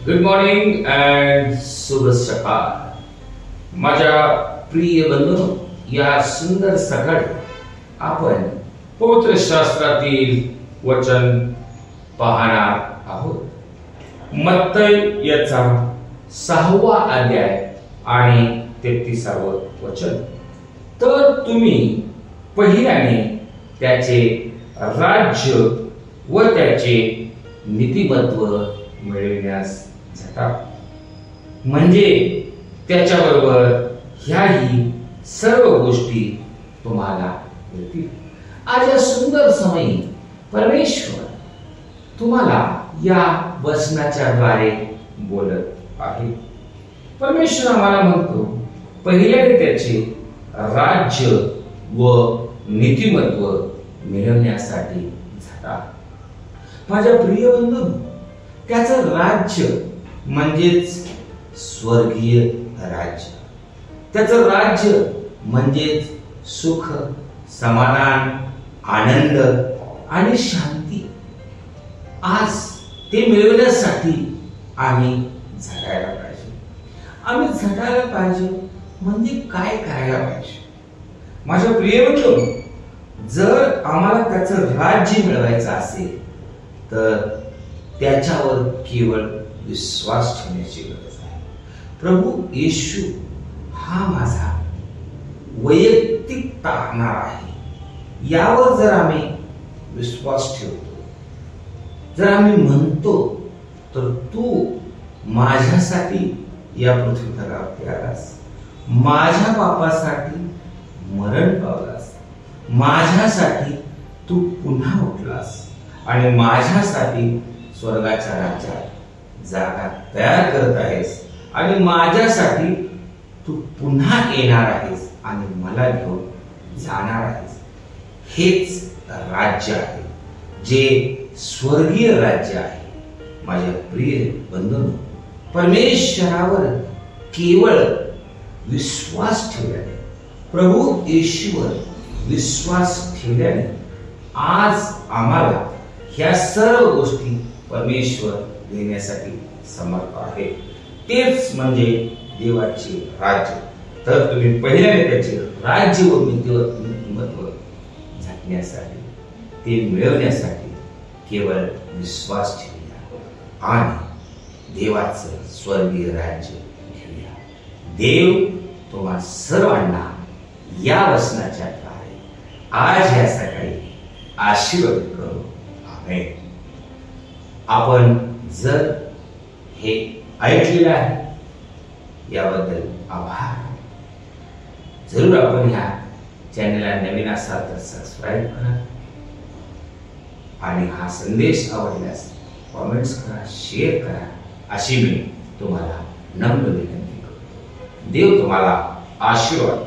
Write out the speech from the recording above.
Good morning and शुभ सकाळ माझ्या प्रिय बंधू. या सुंदर सकाळी आपण पवित्र शास्त्रातील वचन पाहणार आहोत. मत्तई याचा 6वा अध्याय आणि 33वे वचन. तर तुम्ही पहिल्याने त्याचे राज्य व त्याचे नीतिमत्व मिळविण्यास झटा, म्हणजे त्याच्याबरोबर ह्याही सर्व गोष्टी तुम्हाला मिळतील. आज या सुंदर समयी परमेश्वर तुम्हाला या वचनाच्या द्वारे बोलत आहे. परमेश्वर आम्हाला म्हणतो, पहिल्याने त्याचे राज्य व नीतिमत्व मिळवण्यासाठी झटा. माझ्या प्रिय बंधू, त्याचं राज्य म्हणजेच स्वर्गीय राज्य. त्याचं राज्य म्हणजेच सुख, समाधान, आनंद आणि शांती. आज ते मिळवण्यासाठी आम्ही झटायला पाहिजे. आम्ही झटायला पाहिजे म्हणजे काय करायला पाहिजे? माझ्या प्रिय बंधू, जर आम्हाला त्याचं राज्य मिळवायचं असेल तर त्याच्यावर केवळ विश्वास ठेवण्याची गरज आहे. प्रभू येशू हा माझा वैयक्तिक तारणार आहे. यावर जर आम्ही विश्वास ठेवतो, जर आम्ही म्हणतो, तर तू माझ्यासाठी या पृथ्वी तलावरती आलास, माझ्या पापासाठी मरण पावलास, माझ्यासाठी तू पुन्हा उठलास आणि माझ्यासाठी स्वर्गाच्या राज्यात जागा तयार करत आहेस आणि माझ्यासाठी तू पुन्हा येणार आहेस आणि मला घेऊन जाणार आहेस. हेच राज्य आहे, जे स्वर्गीय राज्य आहे. माझ्या प्रिय बंधूंनो, परमेश्वरावर केवळ विश्वास ठेवल्याने, प्रभू येशूवर विश्वास ठेवल्याने आज आम्हाला ह्या सर्व गोष्टी परमेश्वर देण्यासाठी समर्थ आहे. तेच म्हणजे देवाचे राज्य. तर तुम्ही पहिल्याने त्याचे राज्य व नीतिमत्व झटण्यासाठी, ते मिळवण्यासाठी केवळ विश्वास ठेवूया आणि देवाचं स्वर्गीय राज्य घेऊया. देव तुम्हा सर्वांना या वचनाच्या द्वारे आज या सकाळी आशीर्वाद करो. आमेन. आपण जर हे ऐकलेलं आहे याबद्दल आभार. जरूर आपण ह्या चॅनलला नवीन असाल तर सबस्क्राईब करा आणि हा संदेश आवडल्यास कॉमेंट्स करा, शेअर करा, अशी मी तुम्हाला नम्र विनंती करतो. देव तुम्हाला आशीर्वाद